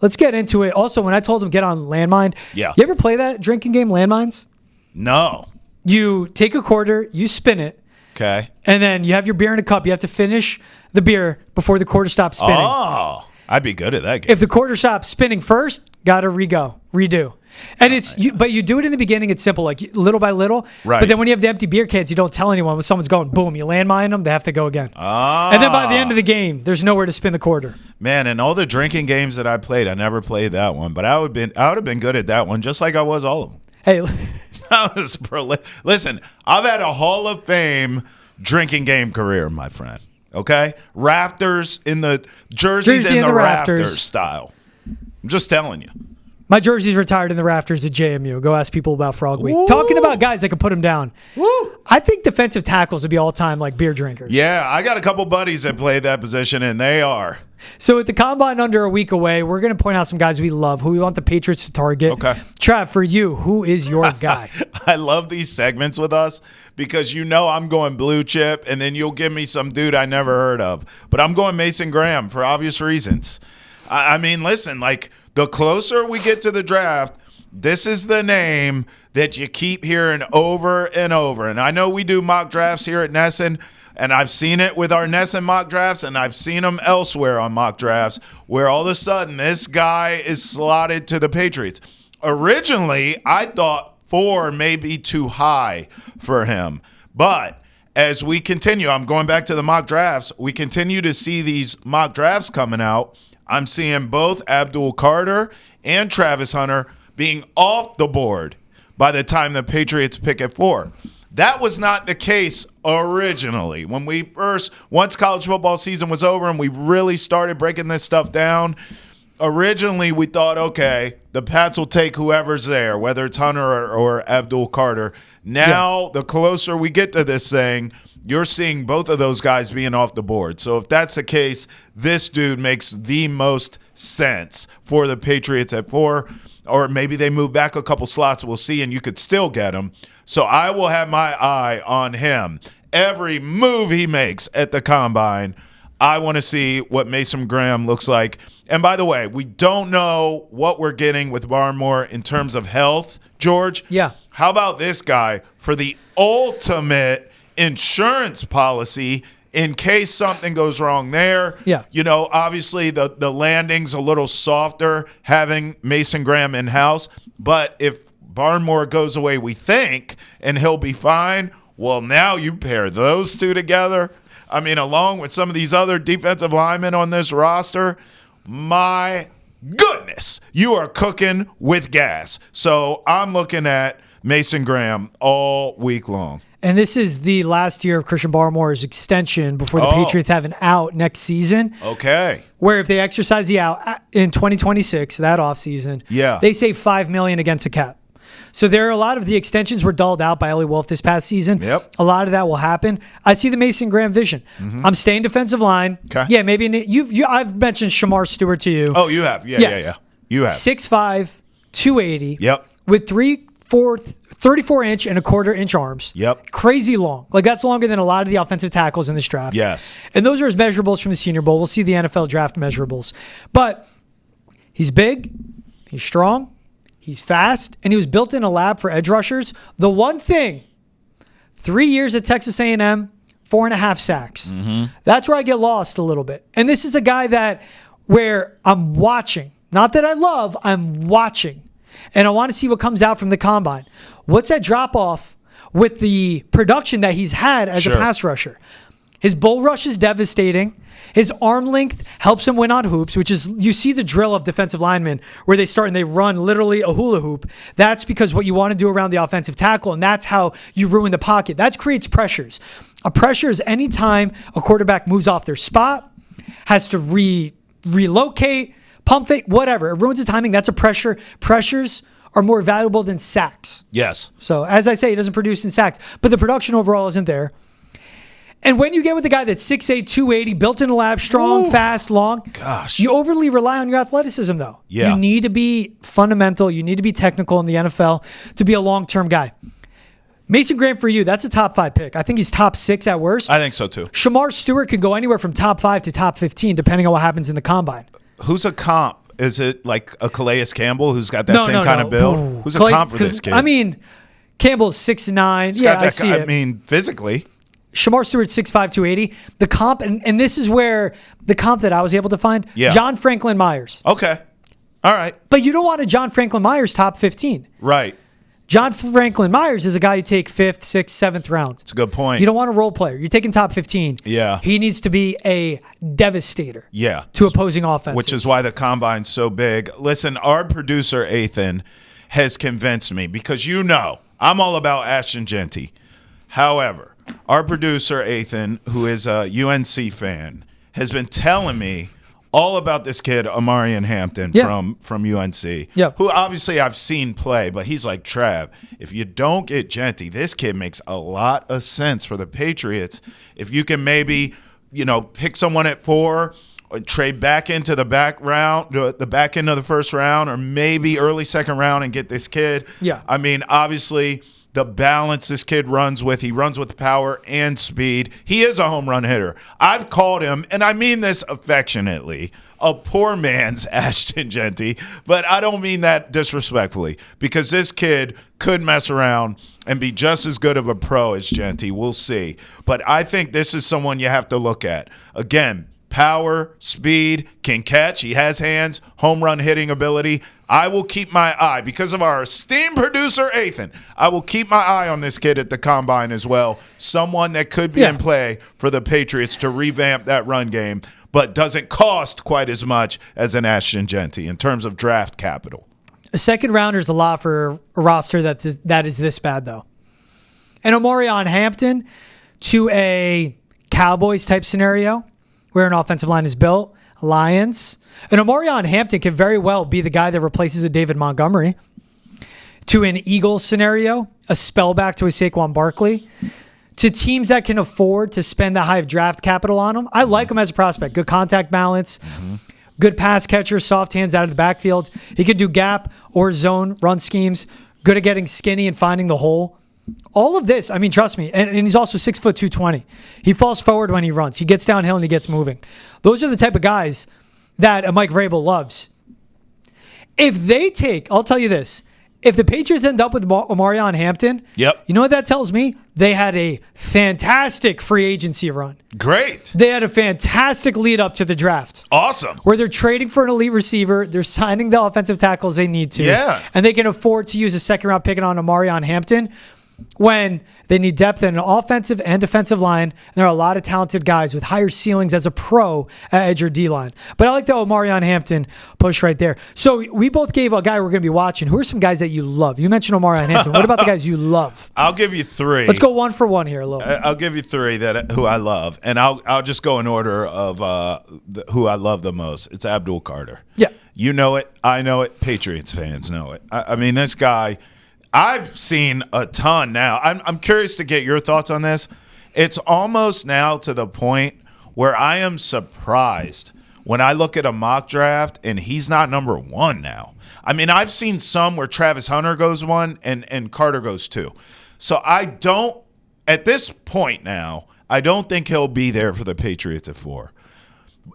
Let's get into it. Also, when I told him get on Landmine, Yeah. You ever play that drinking game, Landmines? No. You take a quarter, you spin it, Okay. and then you have your beer in a cup. You have to finish the beer before the quarter stops spinning. Oh, I'd be good at that game. If the quarter stops spinning first, got to redo. And but you do it in the beginning. It's simple, like little by little. Right. But then when you have the empty beer cans, you don't tell anyone. When someone's going, boom, you landmine them, they have to go again. Ah. And then by the end of the game, there's nowhere to spin the quarter. Man, and all the drinking games that I played, I never played that one. But I would have been good at that one, just like I was all of them. Hey, That was Listen, I've had a Hall of Fame drinking game career, my friend. Okay? Rafters in the jerseys Jersey in the rafters. rafters Style. I'm just telling you. my jersey's retired in the rafters at JMU. Go ask people about Frog Week. Woo. Talking about guys that could put them down. Woo. I think defensive tackles would be all-time like beer drinkers. Yeah, I got a couple buddies that played that position, and they are. So with the Combine under a week away, we're going to point out some guys we love, who we want the Patriots to target. Okay. Trav, for you, who is your guy? I love these segments with us because I'm going blue chip, and then you'll give me some dude I never heard of. But I'm going Mason Graham for obvious reasons. I mean, listen, like the closer we get to the draft, this is the name that you keep hearing over and over. And I know we do mock drafts here at Nesson, and I've seen it with our Nesson mock drafts, and I've seen them elsewhere on mock drafts where all of a sudden this guy is slotted to the Patriots. Originally, I thought 4 may be too high for him. But as we continue, I'm going back to the mock drafts, we continue to see these mock drafts coming out. I'm seeing both Abdul Carter and Travis Hunter being off the board by the time the Patriots pick at 4. That was not the case originally. When once college football season was over and we really started breaking this stuff down, originally we thought, okay, the Pats will take whoever's there, whether it's Hunter or Abdul Carter. Now, The closer we get to this thing, you're seeing both of those guys being off the board. So if that's the case, this dude makes the most sense for the Patriots at 4. Or maybe they move back a couple slots. We'll see, and you could still get him. So I will have my eye on him. Every move he makes at the Combine, I want to see what Mason Graham looks like. And by the way, we don't know what we're getting with Barmore in terms of health, George. Yeah. How about this guy for the ultimate insurance policy in case something goes wrong there? Yeah. Obviously the landing's a little softer having Mason Graham in-house. But if Barmore goes away, we think, and he'll be fine, well, now you pair those two together. I mean, along with some of these other defensive linemen on this roster, my goodness, you are cooking with gas. So I'm looking at Mason Graham all week long. And this is the last year of Christian Barmore's extension before the Patriots have an out next season. Okay. Where if they exercise the out in 2026, that offseason, they save $5 million against the cap. So there are a lot of the extensions were dulled out by Eliot Wolf this past season. Yep. A lot of that will happen. I see the Mason Graham vision. Mm-hmm. I'm staying defensive line. Okay. Yeah, maybe I've mentioned Shemar Stewart to you. Oh, you have. Yeah. You have. 6'5", 280. Yep. With 34-inch and a quarter-inch arms. Yep. Crazy long. Like, that's longer than a lot of the offensive tackles in this draft. Yes. And those are his measurables from the Senior Bowl. We'll see the NFL draft measurables. But he's big. He's strong. He's fast. And he was built in a lab for edge rushers. The one thing, 3 years at Texas A&M, 4.5 sacks. Mm-hmm. That's where I get lost a little bit. And this is a guy where I'm watching. Not that I love, I'm watching. And I want to see what comes out from the Combine. What's that drop-off with the production that he's had as a pass rusher? His bull rush is devastating. His arm length helps him win on hoops, which is, you see the drill of defensive linemen where they start and they run literally a hula hoop. That's because what you want to do around the offensive tackle, and that's how you ruin the pocket. That creates pressures. A pressure is any time a quarterback moves off their spot, has to relocate, pump fake, whatever. It ruins the timing. That's a pressure. Pressures are more valuable than sacks. Yes. So, as I say, he doesn't produce in sacks, but the production overall isn't there. And when you get with a guy that's 6'8", 280, built in a lab, strong, fast, long, you overly rely on your athleticism, though. Yeah. You need to be fundamental. You need to be technical in the NFL to be a long-term guy. Mason Graham for you, that's a top 5 pick. I think he's top 6 at worst. I think so, too. Shemar Stewart could go anywhere from top 5 to top 15, depending on what happens in the Combine. Who's a comp Is it like a Calais Campbell who's got that same kind of build? Ooh. Who's a comp for this kid? I mean, Campbell's 6'9". Yeah, I see it. I mean, physically. Shemar Stewart, 6'5", 280. The comp, and this is where the comp that I was able to find, John Franklin Myers. Okay. All right. But you don't want a John Franklin Myers top 15. Right. John Franklin Myers is a guy you take 5th, 6th, 7th round. That's a good point. You don't want a role player. You're taking top 15. Yeah. He needs to be a devastator. Yeah. To opposing offenses. Which is why the combine's so big. Listen, our producer, Ethan, has convinced me because I'm all about Ashton Genty. However, our producer, Ethan, who is a UNC fan, has been telling me all about this kid, Omarion Hampton from UNC, who obviously I've seen play, but he's like, Trav, if you don't get Genty, this kid makes a lot of sense for the Patriots. If you can maybe, pick someone at 4, or trade back into the back end of the first round, or maybe early second round and get this kid. Yeah. I mean, obviously, the balance this kid runs with, he runs with power and speed. He is a home run hitter. I've called him, and I mean this affectionately, a poor man's Ashton Genty, but I don't mean that disrespectfully because this kid could mess around and be just as good of a pro as Genty. We'll see. But I think this is someone you have to look at. Again, power, speed, can catch. He has hands, home run hitting ability. I will keep my eye, because of our esteemed producer, Ethan, I will keep my eye on this kid at the combine as well. Someone that could be in play for the Patriots to revamp that run game, but doesn't cost quite as much as an Ashton Genty in terms of draft capital. A second rounder is a lot for a roster that is this bad, though. And Omarion Hampton to a Cowboys type scenario where an offensive line is built, Lions. And Omarion Hampton can very well be the guy that replaces a David Montgomery. To an Eagles scenario, a spellback to a Saquon Barkley. To teams that can afford to spend the high of draft capital on him, I like him as a prospect. Good contact balance, good pass catcher, soft hands out of the backfield. He could do gap or zone run schemes, good at getting skinny and finding the hole. All of this, I mean, trust me, and he's also 6'2", 220. He falls forward when he runs. He gets downhill and he gets moving. Those are the type of guys that Mike Vrabel loves. If they take, I'll tell you this, if the Patriots end up with Omarion Hampton, you know what that tells me? They had a fantastic free agency run. Great. They had a fantastic lead up to the draft. Awesome. Where they're trading for an elite receiver. They're signing the offensive tackles they need to. Yeah. And they can afford to use a second round pick on Omarion Hampton when they need depth in an offensive and defensive line. And there are a lot of talented guys with higher ceilings as a pro at edge or D-line. But I like the Omarion Hampton push right there. So we both gave a guy we're going to be watching. Who are some guys that you love? You mentioned Omarion Hampton. What about the guys you love? I'll give you 3. Let's go 1 for 1 here a little bit. I'll give you 3 who I love. And I'll just go in order of who I love the most. It's Abdul Carter. Yeah. You know it. I know it. Patriots fans know it. I mean, this guy, I've seen a ton now. I'm curious to get your thoughts on this. It's almost now to the point where I am surprised when I look at a mock draft and he's not number 1 now. I mean, I've seen some where Travis Hunter goes 1 and Carter goes 2. So at this point now, I don't think he'll be there for the Patriots at 4.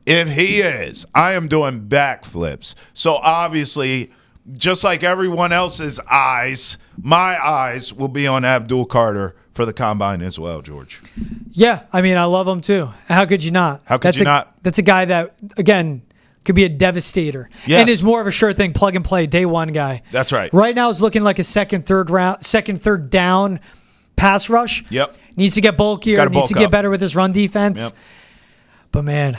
If he is, I am doing backflips. So obviously, just like everyone else's eyes, my eyes will be on Abdul Carter for the combine as well, George. Yeah, I mean, I love him too. How could you not? That's a guy that, again, could be a devastator. Yes. And is more of a sure thing, plug and play, day one guy. That's right. Right now, it's looking like a second, third down pass rush. Yep. Needs to get bulkier. Needs to get better with his run defense. Yep. But man,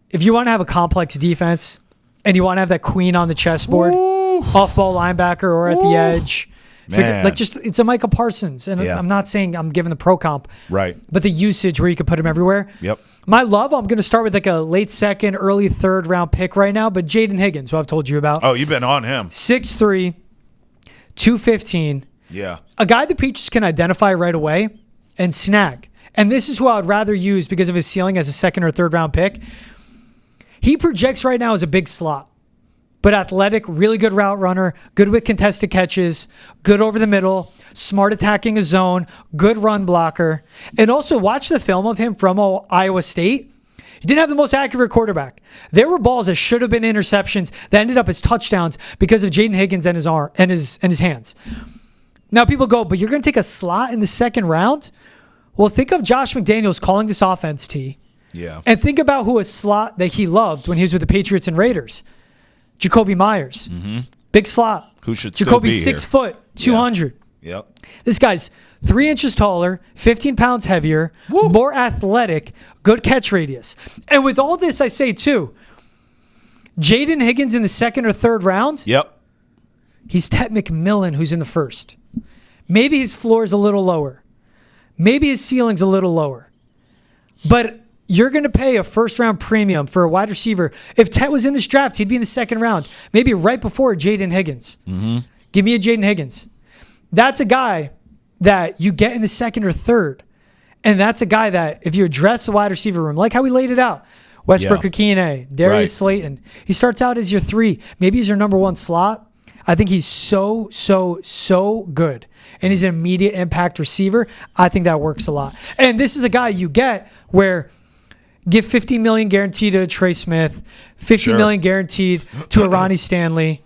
if you want to have a complex defense and you want to have that queen on the chessboard, off-ball linebacker or at the edge. It's a Micah Parsons. And I'm not saying I'm giving the pro comp. Right. But the usage where you could put him everywhere. Yep. My love, I'm going to start with like a late second, early third round pick right now. But Jaden Higgins, who I've told you about. Oh, you've been on him. 6'3", 215. Yeah. A guy the Patriots can identify right away and snag. And this is who I would rather use because of his ceiling as a second or third round pick. He projects right now as a big slot. But athletic, really good route runner, good with contested catches, good over the middle, smart attacking a zone, good run blocker. And also watch the film of him from Iowa State. He didn't have the most accurate quarterback. There were balls that should have been interceptions that ended up as touchdowns because of Jaden Higgins and his arm and his hands. Now people go, but you're going to take a slot in the second round? Well, think of Josh McDaniels calling this offense, T. Yeah. And think about who a slot that he loved when he was with the Patriots and Raiders. Jacoby Myers. Mm-hmm. Big slot. Who should still Jacoby's be 6 foot, 200. Yep. This guy's 3 inches taller, 15 pounds heavier, more athletic, good catch radius. And with all this, I say, too, Jaden Higgins in the second or third round, Yep. he's Ted McMillan, who's in the first. Maybe his floor is a little lower. Maybe his ceiling's a little lower. But you're going to pay a first-round premium for a wide receiver. If Ted was in this draft, he'd be in the second round, maybe right before Jaden Higgins. Mm-hmm. Give me a Jaden Higgins. That's a guy that you get in the second or third. And that's a guy that, if you address the wide receiver room, like how we laid it out, Westbrook Akine, Darius Slayton, he starts out as your 3. Maybe he's your number 1 slot. I think he's so good. And he's an immediate impact receiver. I think that works a lot. And this is a guy you get where give $50 million guaranteed to Trey Smith, $50 million guaranteed to a Ronnie Stanley.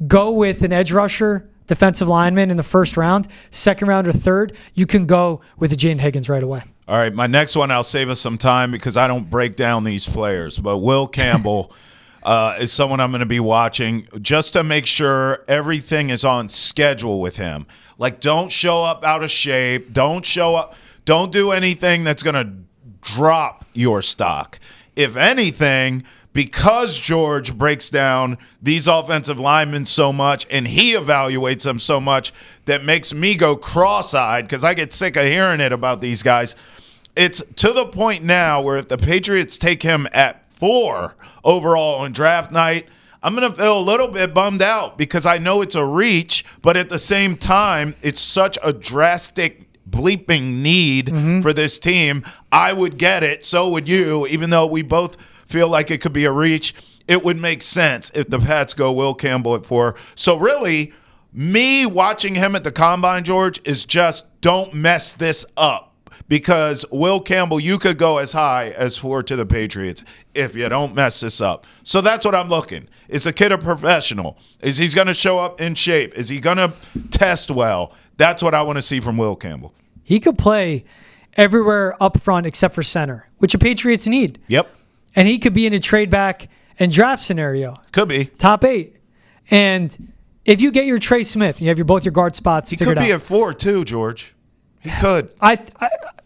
Go with an edge rusher, defensive lineman in the first round, second round or third. You can go with a Jaden Higgins right away. All right, my next one, I'll save us some time because I don't break down these players. But Will Campbell is someone I'm going to be watching just to make sure everything is on schedule with him. Like, don't show up out of shape. Don't do anything that's going to drop your stock. If anything, because George breaks down these offensive linemen so much and he evaluates them so much, that makes me go cross-eyed because I get sick of hearing it about these guys. It's to the point now where if the Patriots take him at 4 overall on draft night, I'm going to feel a little bit bummed out because I know it's a reach, but at the same time, it's such a drastic bleeping need for this team. I would get it. So would you, even though we both feel like it could be a reach. It would make sense if the Pats go Will Campbell at 4. So really, me watching him at the Combine, George, is just don't mess this up. Because Will Campbell, you could go as high as 4 to the Patriots if you don't mess this up. So that's what I'm looking. Is the kid a professional? Is he going to show up in shape? Is he going to test well? That's what I want to see from Will Campbell. He could play everywhere up front except for center, which the Patriots need. Yep. And he could be in a trade back and draft scenario. Could be. Top 8. And if you get your Trey Smith, you have both your guard spots figured out. He could be at 4 too, George. He could.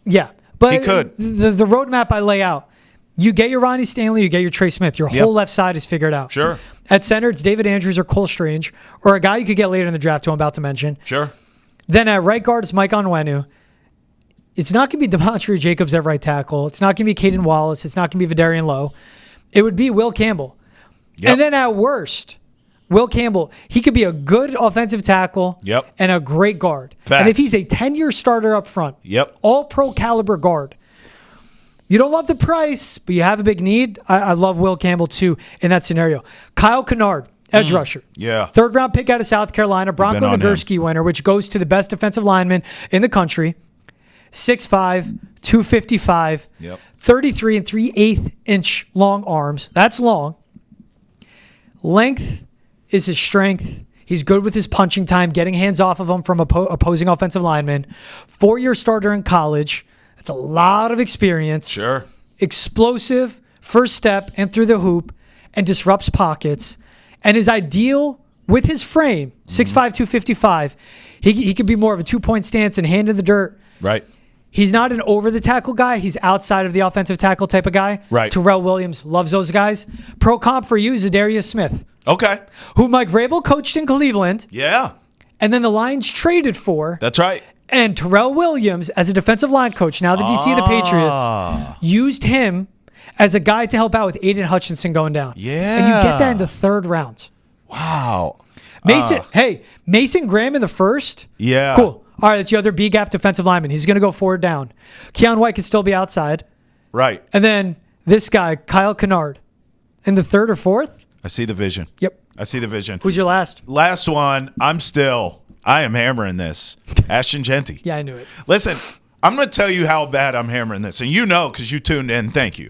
Yeah. But he could. The roadmap I lay out, you get your Ronnie Stanley, you get your Trey Smith. Your whole left side is figured out. Sure. At center, it's David Andrews or Cole Strange, or a guy you could get later in the draft who I'm about to mention. Sure. Then at right guard, it's Mike Onwenu. It's not going to be Demontre Jacobs at right tackle. It's not going to be Caden Wallace. It's not going to be Vidarian Lowe. It would be Will Campbell. Yep. And then at worst, Will Campbell, he could be a good offensive tackle and a great guard. Facts. And if he's a 10-year starter up front, all-pro caliber guard, you don't love the price, but you have a big need. I love Will Campbell, too, in that scenario. Kyle Kennard, edge rusher. Yeah. 3rd-round pick out of South Carolina, Bronco Nagurski winner, which goes to the best defensive lineman in the country. 6'5", 255, 33 and 3/8 inch long arms. That's long. Length is his strength. He's good with his punching time, getting hands off of him from opposing offensive linemen. 4-year starter in college. That's a lot of experience. Sure. Explosive, first step and through the hoop, and disrupts pockets. And is ideal with his frame, 6'5", 255. He could be more of a 2-point stance and hand in the dirt. Right. He's not an over-the-tackle guy. He's outside of the offensive tackle type of guy. Right. Terrell Williams loves those guys. Pro comp for you is Zadarius Smith. Okay. Who Mike Vrabel coached in Cleveland. Yeah. And then the Lions traded for. That's right. And Terrell Williams, as a defensive line coach, now the DC of the Patriots, used him as a guy to help out with Aiden Hutchinson going down. Yeah. And you get that in the 3rd round. Wow. Mason Graham in the 1st. Yeah. Cool. All right, that's your other B-gap defensive lineman. He's going to go 4 down. Keon White can still be outside. Right. And then this guy, Kyle Kennard, in the 3rd or 4th. I see the vision. Yep. I see the vision. Who's your last? Last one, I am hammering this. Ashton Genty. Yeah, I knew it. Listen, I'm going to tell you how bad I'm hammering this. And you know because you tuned in. Thank you.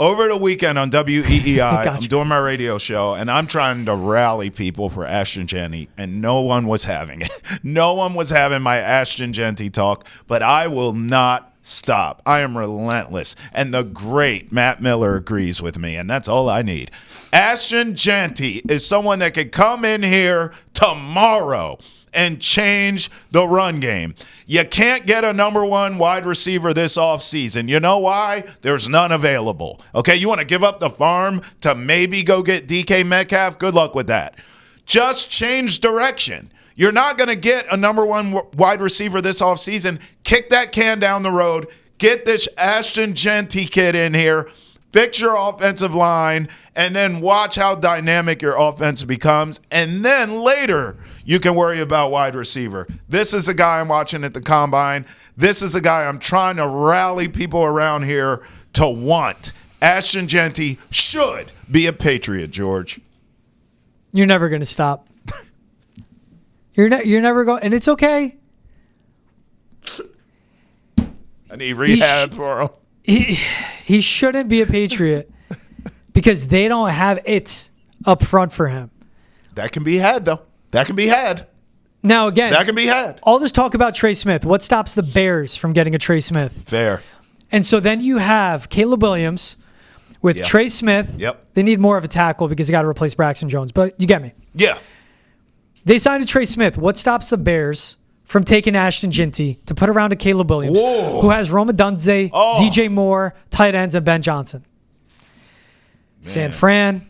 Over the weekend on WEEI, Gotcha. I'm doing my radio show, and I'm trying to rally people for Ashton Genty, and no one was having it. No one was having my Ashton Genty talk, but I will not stop. I am relentless, and the great Matt Miller agrees with me, and that's all I need. Ashton Genty is someone that could come in here tomorrow and change the run game. You can't get a number one wide receiver this offseason. You know why? There's none available. Okay, you want to give up the farm to maybe go get DK Metcalf? Good luck with that. Just change direction. You're not going to get a number one wide receiver this offseason. Kick that can down the road. Get this Ashton Genty kid in here. Fix your offensive line, and then watch how dynamic your offense becomes. And then later, you can worry about wide receiver. This is a guy I'm watching at the Combine. This is a guy I'm trying to rally people around here to want. Ashton Genty should be a Patriot, George. You're never going to stop. You're never going, and it's okay. I need rehab for him. He shouldn't be a Patriot because they don't have it up front for him. That can be had, though. That can be had. Now, again, that can be had. All this talk about Trey Smith. What stops the Bears from getting a Trey Smith? Fair. And so then you have Caleb Williams with Trey Smith. Yep. They need more of a tackle because they got to replace Braxton Jones. But you get me. Yeah. They signed a Trey Smith. What stops the Bears from taking Ashton Genty to put around a Caleb Williams, who has Roma Dunze, DJ Moore, tight ends, and Ben Johnson? San Fran,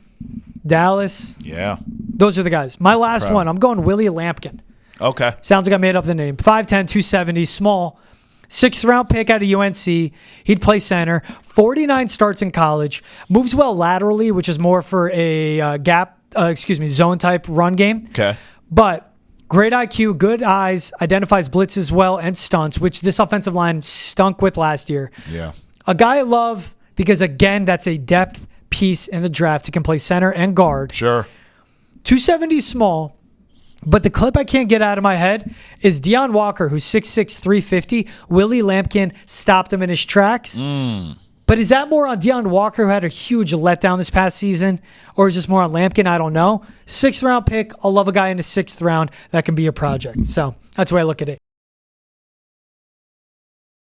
Dallas. Yeah. Those are the guys. My last one, I'm going Willie Lampkin. Okay. Sounds like I made up the name. 5'10", 270, small. 6th round pick out of UNC. He'd play center. 49 starts in college. Moves well laterally, which is more for a zone type run game. Okay. But great IQ, good eyes, identifies blitzes well and stunts, which this offensive line stunk with last year. Yeah. A guy I love because, again, that's a depth piece in the draft. He can play center and guard. Sure. 270 small, but the clip I can't get out of my head is Deion Walker, who's 6'6", 350. Willie Lampkin stopped him in his tracks. But is that more on Deion Walker, who had a huge letdown this past season, or is this more on Lampkin? I don't know. 6th round pick. I'll love a guy in the 6th round that can be a project. So that's the way I look at it.